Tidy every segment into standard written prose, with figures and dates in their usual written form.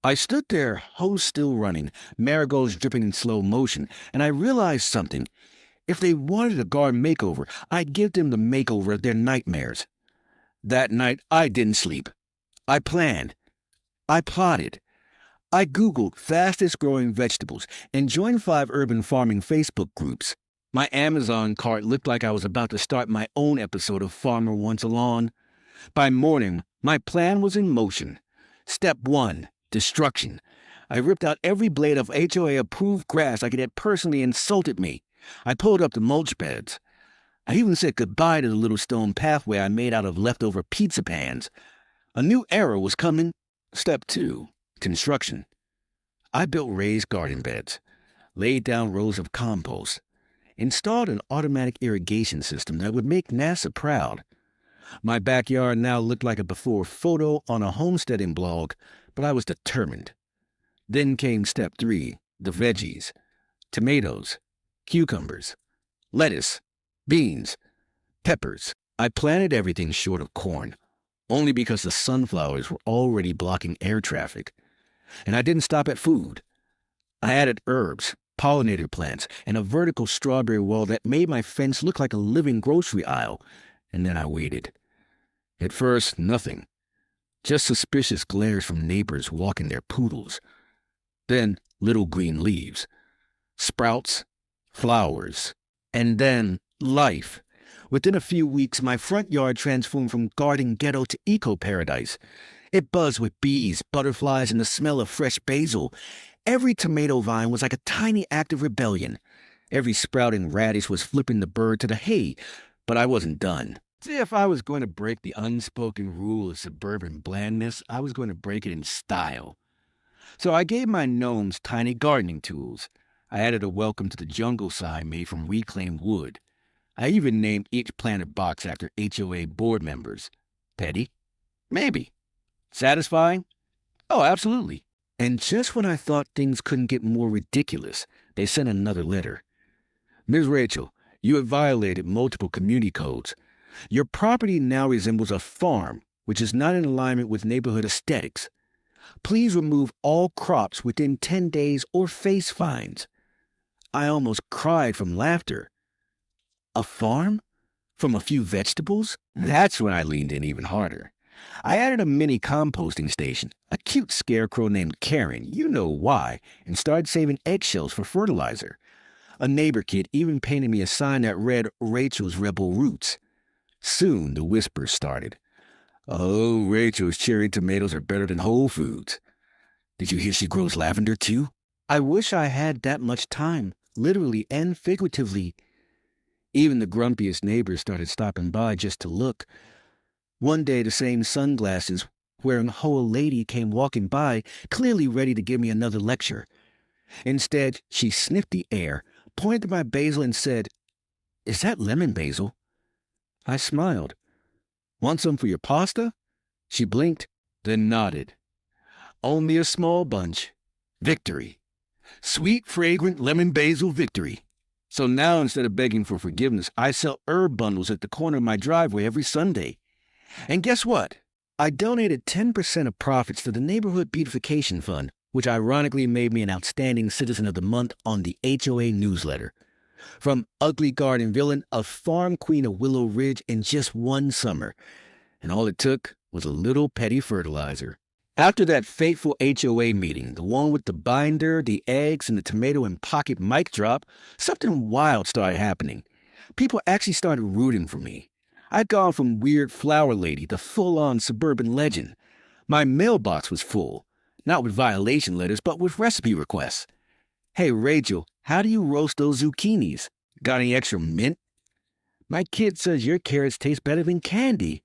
I stood there, hose still running, marigolds dripping in slow motion, and I realized something. If they wanted a garden makeover, I'd give them the makeover of their nightmares. That night, I didn't sleep. I planned. I plotted. I Googled fastest growing vegetables and joined 5 urban farming Facebook groups. My Amazon cart looked like I was about to start my own episode of Farmer Wants a Lawn. By morning, my plan was in motion. Step 1. Destruction. I ripped out every blade of HOA-approved grass like it had personally insulted me. I pulled up the mulch beds. I even said goodbye to the little stone pathway I made out of leftover pizza pans. A new era was coming. Step 2. Construction. I built raised garden beds, laid down rows of compost, installed an automatic irrigation system that would make NASA proud. My backyard now looked like a before photo on a homesteading blog, but I was determined. Then came step 3, the veggies. Tomatoes, cucumbers, lettuce, beans, peppers. I planted everything short of corn, only because the sunflowers were already blocking air traffic. And I didn't stop at food. I added herbs, pollinator plants, and a vertical strawberry wall that made my fence look like a living grocery aisle. And then I waited. At first, nothing. Just suspicious glares from neighbors walking their poodles. Then little green leaves. Sprouts, flowers, and then life. Within a few weeks, my front yard transformed from garden ghetto to eco-paradise. It buzzed with bees, butterflies, and the smell of fresh basil. Every tomato vine was like a tiny act of rebellion. Every sprouting radish was flipping the bird to the hay, but I wasn't done. See, if I was going to break the unspoken rule of suburban blandness, I was going to break it in style. So I gave my gnomes tiny gardening tools. I added a welcome to the jungle sign made from reclaimed wood. I even named each planted box after HOA board members. Petty? Maybe. Satisfying? Oh, absolutely. And just when I thought things couldn't get more ridiculous, they sent another letter. Ms. Rachel, you have violated multiple community codes. Your property now resembles a farm, which is not in alignment with neighborhood aesthetics. Please remove all crops within 10 days or face fines. I almost cried from laughter. A farm? From a few vegetables? That's when I leaned in even harder. I added a mini composting station, a cute scarecrow named Karen, you know why, and started saving eggshells for fertilizer. A neighbor kid even painted me a sign that read Rachel's Rebel Roots. Soon the whispers started. Oh, Rachel's cherry tomatoes are better than Whole Foods. Did you hear she grows lavender too? I wish I had that much time, literally and figuratively. Even the grumpiest neighbors started stopping by just to look. One day the same sunglasses wearing whole lady came walking by, clearly ready to give me another lecture. Instead, she sniffed the air, pointed to my basil and said, "Is that lemon basil?" I smiled. "Want some for your pasta?" She blinked, then nodded. "Only a small bunch. Victory. Sweet, fragrant lemon basil victory." So now instead of begging for forgiveness, I sell herb bundles at the corner of my driveway every Sunday. And guess what? I donated 10% of profits to the Neighborhood Beautification Fund, which ironically made me an Outstanding Citizen of the Month on the HOA newsletter. From ugly garden villain, a farm queen of Willow Ridge in just one summer. And all it took was a little petty fertilizer. After that fateful HOA meeting, the one with the binder, the eggs, and the tomato and pocket mic drop, something wild started happening. People actually started rooting for me. I'd gone from weird flower lady to full-on suburban legend. My mailbox was full, not with violation letters, but with recipe requests. "Hey, Rachel, how do you roast those zucchinis? Got any extra mint? My kid says your carrots taste better than candy."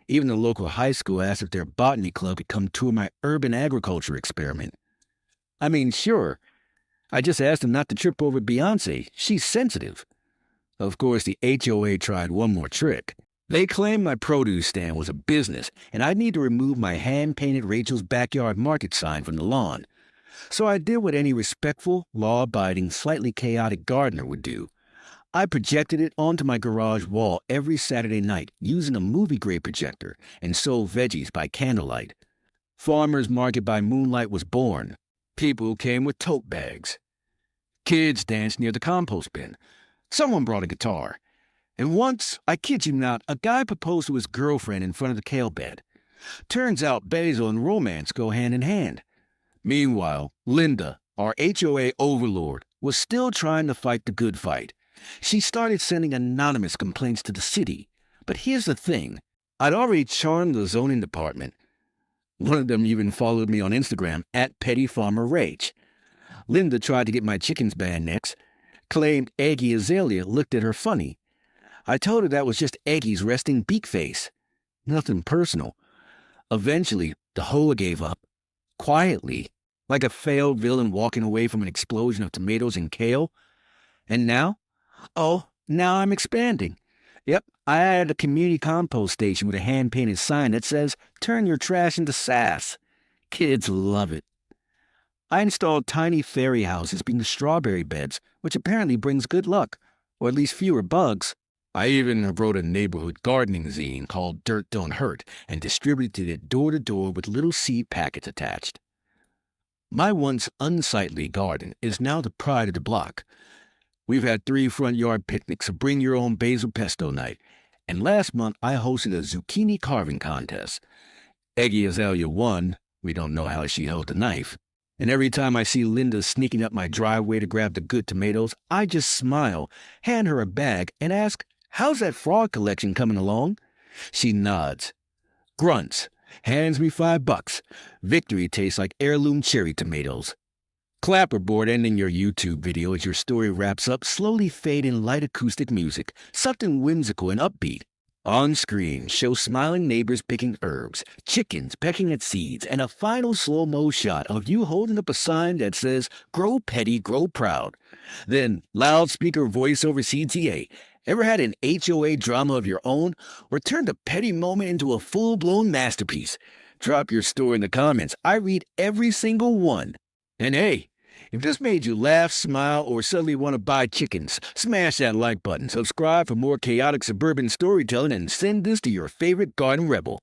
Even the local high school asked if their botany club could come tour my urban agriculture experiment. I mean, sure. I just asked them not to trip over Beyoncé. She's sensitive. Of course, the HOA tried one more trick. They claimed my produce stand was a business, and I'd need to remove my hand-painted Rachel's Backyard Market sign from the lawn. So I did what any respectful, law-abiding, slightly chaotic gardener would do. I projected it onto my garage wall every Saturday night using a movie-grade projector and sold veggies by candlelight. Farmers Market by Moonlight was born. People came with tote bags. Kids danced near the compost bin. Someone brought a guitar. And once, I kid you not, a guy proposed to his girlfriend in front of the kale bed. Turns out basil and romance go hand in hand. Meanwhile, Linda, our HOA overlord, was still trying to fight the good fight. She started sending anonymous complaints to the city. But here's the thing. I'd already charmed the zoning department. One of them even followed me on Instagram at Petty Farmer Rage. Linda tried to get my chickens banned next, claimed Eggy Azalea looked at her funny. I told her that was just Eggy's resting beak face. Nothing personal. Eventually, the Hoa gave up. Quietly, like a failed villain walking away from an explosion of tomatoes and kale. And now? Oh, now I'm expanding. Yep, I added a community compost station with a hand-painted sign that says, "Turn your trash into sass." Kids love it. I installed tiny fairy houses beneath strawberry beds, which apparently brings good luck, or at least fewer bugs. I even wrote a neighborhood gardening zine called Dirt Don't Hurt and distributed it door to door with little seed packets attached. My once unsightly garden is now the pride of the block. We've had 3 front yard picnics, a bring your own basil pesto night, and last month I hosted a zucchini carving contest. Eggy Azalea won. We don't know how she held the knife. And every time I see Linda sneaking up my driveway to grab the good tomatoes, I just smile, hand her a bag, and ask, "How's that fraud collection coming along?" She nods, grunts, hands me $5. Victory tastes like heirloom cherry tomatoes. Clapperboard ending your YouTube video as your story wraps up, slowly fade in light acoustic music, something whimsical and upbeat. On screen, show smiling neighbors picking herbs, chickens pecking at seeds, and a final slow-mo shot of you holding up a sign that says, "Grow petty, grow proud." Then, loudspeaker voiceover CTA. Ever had an HOA drama of your own? Or turned a petty moment into a full-blown masterpiece? Drop your story in the comments. I read every single one. And hey, if this made you laugh, smile, or suddenly want to buy chickens, smash that like button, subscribe for more chaotic suburban storytelling, and send this to your favorite garden rebel.